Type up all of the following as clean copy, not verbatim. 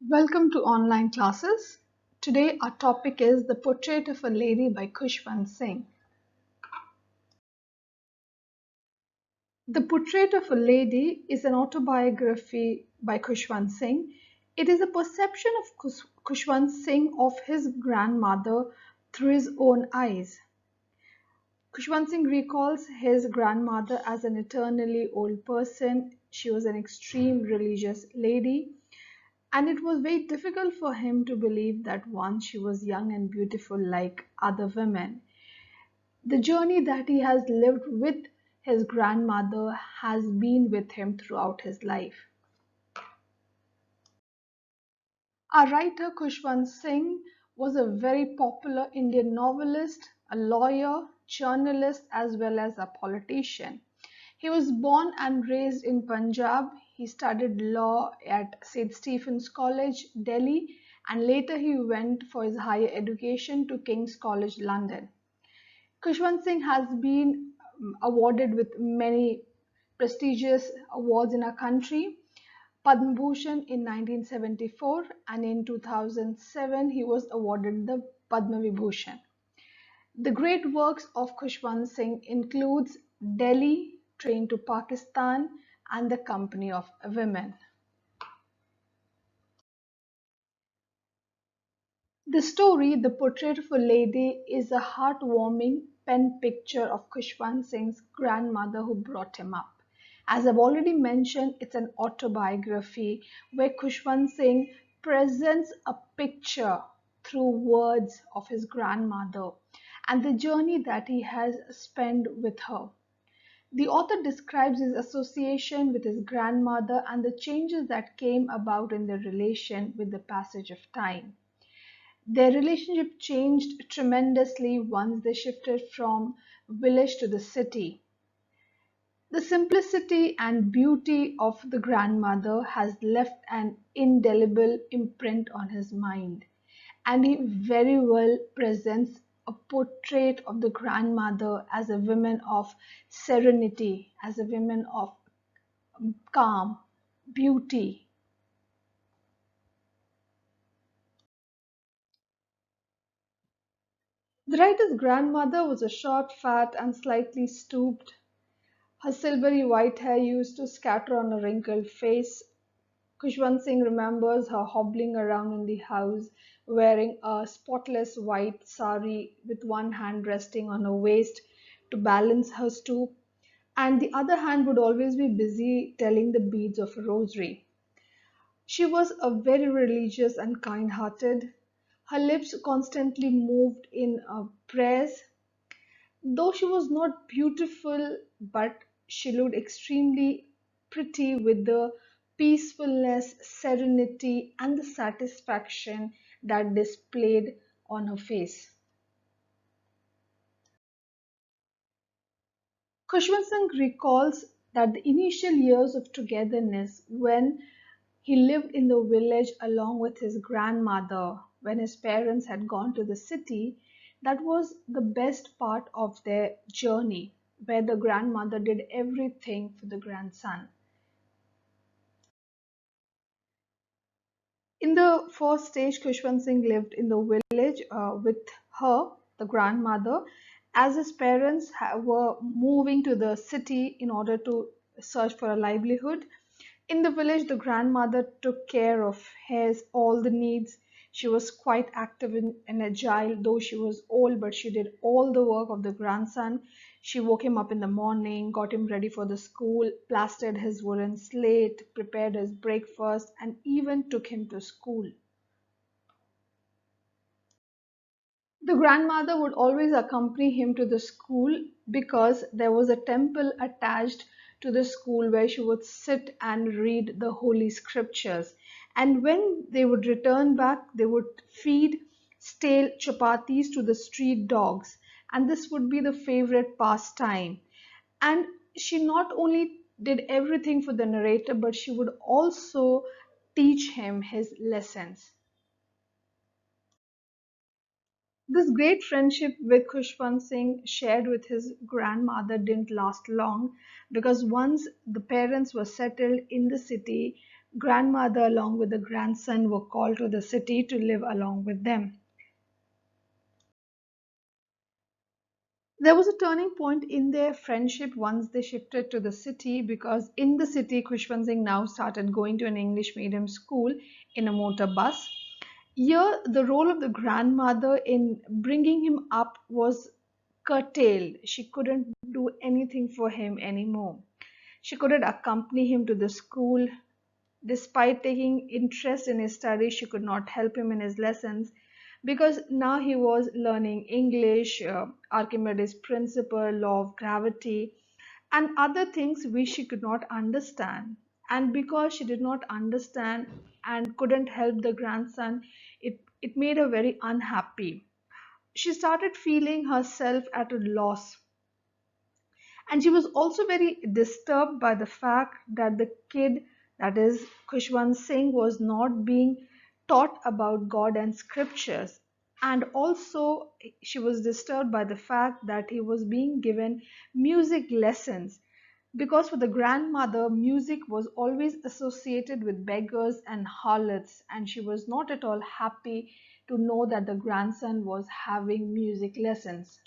Welcome to online classes. Today our topic is The Portrait of a Lady by Khushwant Singh. The Portrait of a Lady is an autobiography by Khushwant Singh. It is a perception of Khushwant Singh of his grandmother through his own eyes. Khushwant Singh recalls his grandmother as an eternally old person. She was an extreme religious lady, and it was very difficult for him to believe that once she was young and beautiful like other women. The journey that he has lived with his grandmother has been with him throughout his life. Our writer Khushwant Singh was a very popular Indian novelist, a lawyer, journalist, as well as a politician. He was born and raised in Punjab. He studied law at St. Stephen's College, Delhi, and later he went for his higher education to King's College, London. Khushwant Singh has been awarded with many prestigious awards in our country. Padma Bhushan in 1974, and in 2007 he was awarded the Padma Vibhushan. The great works of Khushwant Singh includes Delhi, Train to Pakistan, and The Company of Women. The story, The Portrait of a Lady, is a heartwarming pen picture of Khushwant Singh's grandmother who brought him up. As I've already mentioned, it's an autobiography where Khushwant Singh presents a picture through words of his grandmother and the journey that he has spent with her. The author describes his association with his grandmother and the changes that came about in their relation with the passage of time. Their relationship changed tremendously once they shifted from village to the city. The simplicity and beauty of the grandmother has left an indelible imprint on his mind, and he very well presents a portrait of the grandmother as a woman of serenity, as a woman of calm, beauty. The writer's grandmother was a short, fat, and slightly stooped. Her silvery white hair used to scatter on a wrinkled face. Khushwant Singh remembers her hobbling around in the house, wearing a spotless white sari with one hand resting on her waist to balance her stoop, and the other hand would always be busy telling the beads of a rosary. She was a very religious and kind-hearted. Her lips constantly moved in prayers. Though she was not beautiful, but she looked extremely pretty with the peacefulness, serenity, and the satisfaction that displayed on her face. Khushwant Singh recalls that the initial years of togetherness when he lived in the village along with his grandmother when his parents had gone to the city, that was the best part of their journey, where the grandmother did everything for the grandson. In the first stage, Khushwant Singh lived in the village with her, the grandmother, as his parents were moving to the city in order to search for a livelihood. In the village, the grandmother took care of his all the needs. She was quite active and agile, though she was old, but she did all the work of the grandson. She woke him up in the morning, got him ready for the school, plastered his wooden slate, prepared his breakfast, and even took him to school. The grandmother would always accompany him to the school because there was a temple attached to the school where she would sit and read the holy scriptures. And when they would return back, they would feed stale chapatis to the street dogs. And this would be the favorite pastime. And she not only did everything for the narrator, but she would also teach him his lessons. This great friendship with Khushwant Singh shared with his grandmother didn't last long because once the parents were settled in the city, grandmother along with the grandson were called to the city to live along with them. There was a turning point in their friendship once they shifted to the city, because in the city, Khushwant Singh now started going to an English medium school in a motor bus. Here, the role of the grandmother in bringing him up was curtailed. She couldn't do anything for him anymore. She couldn't accompany him to the school. Despite taking interest in his studies, she could not help him in his lessons, because now he was learning English, Archimedes' principle, law of gravity, and other things which she could not understand. And because she did not understand and couldn't help the grandson, it made her very unhappy. She started feeling herself at a loss, and she was also very disturbed by the fact that the kid, that is Khushwant Singh, was not being taught about God and scriptures. And also, she was disturbed by the fact that he was being given music lessons, because for the grandmother, music was always associated with beggars and harlots, and she was not at all happy to know that the grandson was having music lessons.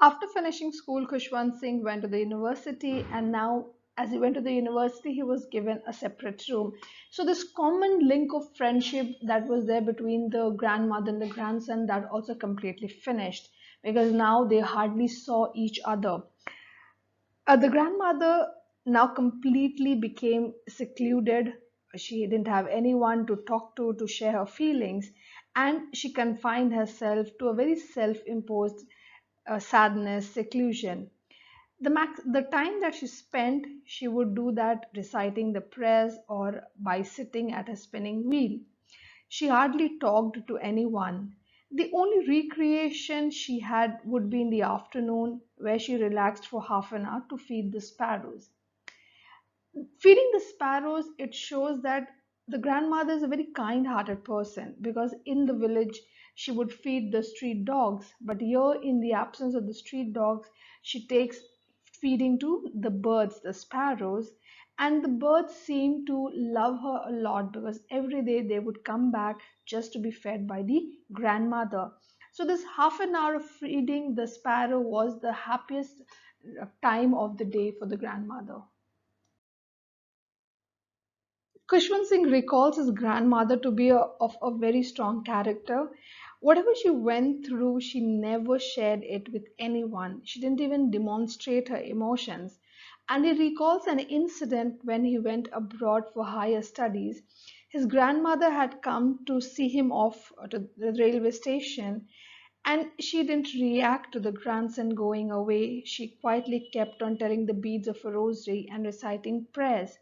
After finishing school, Khushwant Singh went to the university, and now, as he went to the university, he was given a separate room. So, this common link of friendship that was there between the grandmother and the grandson, that also completely finished, because now they hardly saw each other. The grandmother now completely became secluded. She didn't have anyone to talk to share her feelings, and she confined herself to a very self imposed sadness, seclusion. The time that she spent, she would do that reciting the prayers or by sitting at a spinning wheel. She hardly talked to anyone. The only recreation she had would be in the afternoon, where she relaxed for half an hour to feed the sparrows. Feeding the sparrows, it shows that the grandmother is a very kind hearted person, because in the village she would feed the street dogs, but here, in the absence of the street dogs, she takes feeding to the birds, the sparrows. And the birds seem to love her a lot, because every day they would come back just to be fed by the grandmother. So this half an hour of feeding the sparrow was the happiest time of the day for the grandmother. Kushwant Singh recalls his grandmother to be of a very strong character. Whatever she went through, she never shared it with anyone. She didn't even demonstrate her emotions. And he recalls an incident when he went abroad for higher studies. His grandmother had come to see him off to the railway station, and she didn't react to the grandson going away. She quietly kept on telling the beads of a rosary and reciting prayers.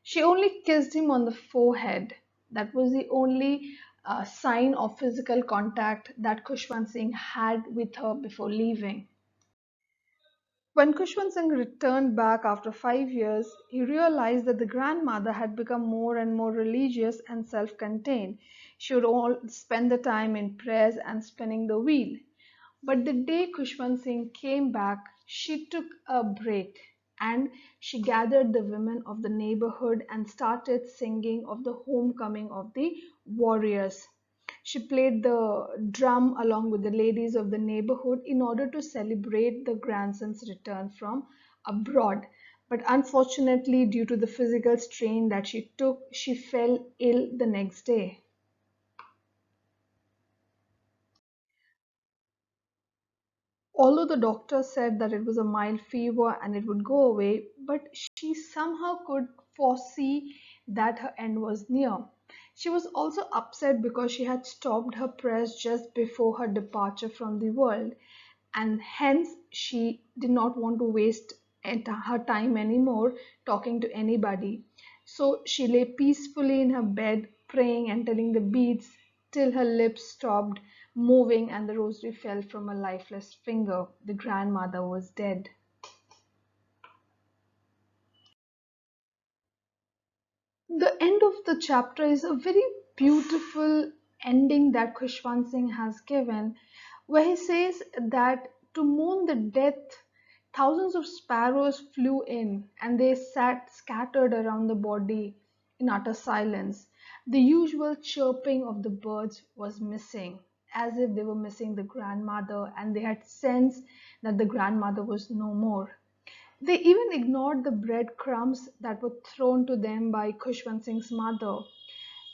She only kissed him on the forehead. That was the only sign of physical contact that Kushwant Singh had with her before leaving. When Kushwant Singh returned back after 5 years, he realized that the grandmother had become more and more religious and self contained. She would all spend the time in prayers and spinning the wheel. But the day Kushwant Singh came back, she took a break, and she gathered the women of the neighborhood and started singing of the homecoming of the warriors. She played the drum along with the ladies of the neighborhood in order to celebrate the grandson's return from abroad. But unfortunately, due to the physical strain that she took, she fell ill the next day. Although the doctor said that it was a mild fever and it would go away, but she somehow could foresee that her end was near. She was also upset because she had stopped her prayers just before her departure from the world, and hence she did not want to waste her time anymore talking to anybody. So she lay peacefully in her bed, praying and telling the beads till her lips stopped moving and the rosary fell from a lifeless finger. The grandmother was dead. The end of the chapter is a very beautiful ending that Khushwant Singh has given, where he says that to mourn the death Thousands of sparrows flew in, and they sat scattered around the body in utter silence. The usual chirping of the birds was missing, as if they were missing the grandmother and they had sensed that the grandmother was no more. They even ignored the breadcrumbs that were thrown to them by Khushwant Singh's mother.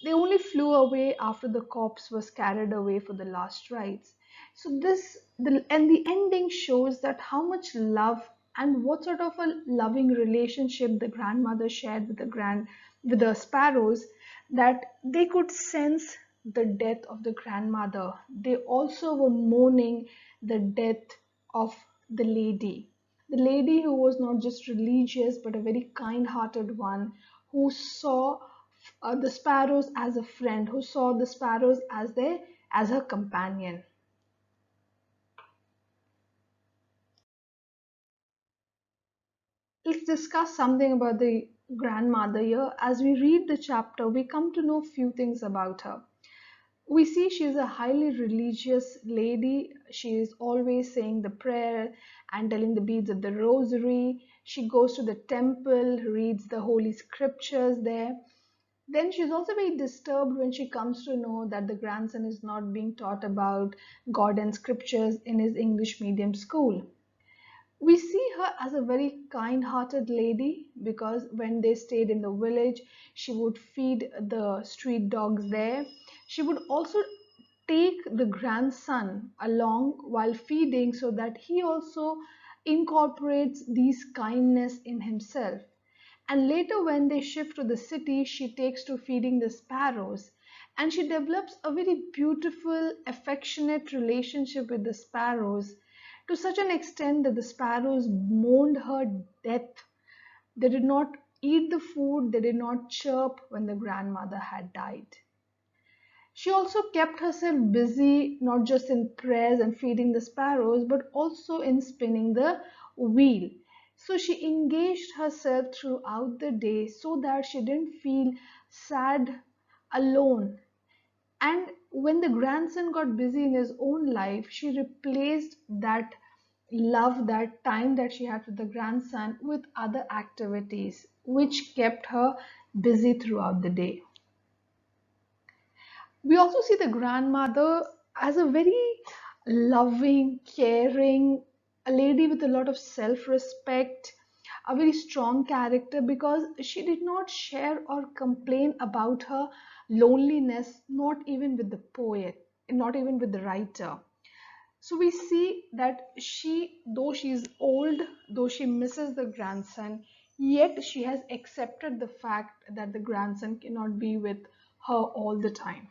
They only flew away after the corpse was carried away for the last rites. So the ending shows that how much love and what sort of a loving relationship the grandmother shared with the sparrows, that they could sense the death of the grandmother. They also were mourning the death of the lady who was not just religious but a very kind-hearted one, who saw the sparrows as a friend, who saw the sparrows as her companion. Let's discuss something about the grandmother here. As we read the chapter, we come to know few things about her. We see she is a highly religious lady. She is always saying the prayer and telling the beads of the rosary. She goes to the temple, reads the holy scriptures there. Then she's also very disturbed when she comes to know that the grandson is not being taught about God and scriptures in his English medium school. We see her as a very kind-hearted lady, because when they stayed in the village, she would feed the street dogs there. She would also take the grandson along while feeding, so that he also incorporates these kindness in himself. And later, when they shift to the city, she takes to feeding the sparrows, and she develops a very beautiful, affectionate relationship with the sparrows, to such an extent that the sparrows mourned her death. They did not eat the food, they did not chirp when the grandmother had died. She also kept herself busy, not just in prayers and feeding the sparrows, but also in spinning the wheel. So she engaged herself throughout the day so that she didn't feel sad, alone. And when the grandson got busy in his own life, she replaced that love, that time that she had with the grandson, with other activities, which kept her busy throughout the day. We also see the grandmother as a very loving, caring, a lady with a lot of self respect, a very strong character, because she did not share or complain about her loneliness, not even with the poet, not even with the writer. So we see that she, though she is old, though she misses the grandson, yet she has accepted the fact that the grandson cannot be with her all the time.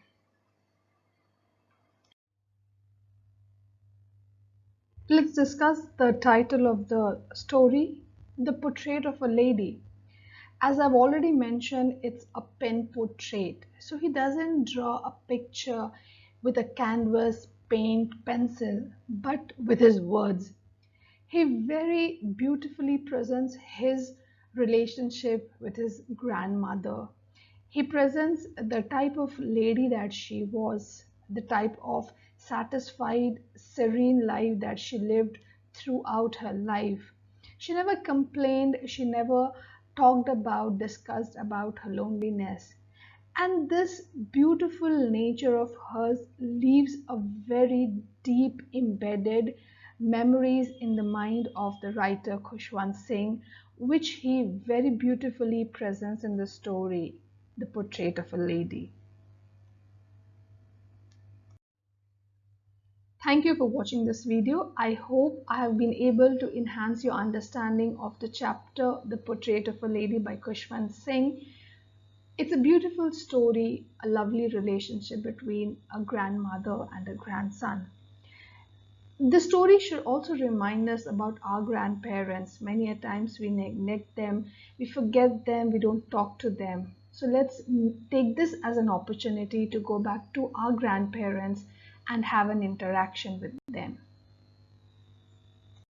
Let's discuss the title of the story, The Portrait of a Lady. As I've already mentioned, it's a pen portrait. So he doesn't draw a picture with a canvas, paint, pencil, but with his words. He very beautifully presents his relationship with his grandmother. He presents the type of lady that she was, the type of satisfied, serene life that she lived throughout her life. She never complained, she never talked about, discussed about her loneliness. And this beautiful nature of hers leaves a very deep embedded memories in the mind of the writer Khushwant Singh, which he very beautifully presents in the story, The Portrait of a Lady. Thank you for watching this video. I hope I have been able to enhance your understanding of the chapter The Portrait of a Lady by Khushwant Singh. It's a beautiful story, a lovely relationship between a grandmother and a grandson. The story should also remind us about our grandparents. Many a times we neglect them, we forget them, we don't talk to them. So let's take this as an opportunity to go back to our grandparents and have an interaction with them.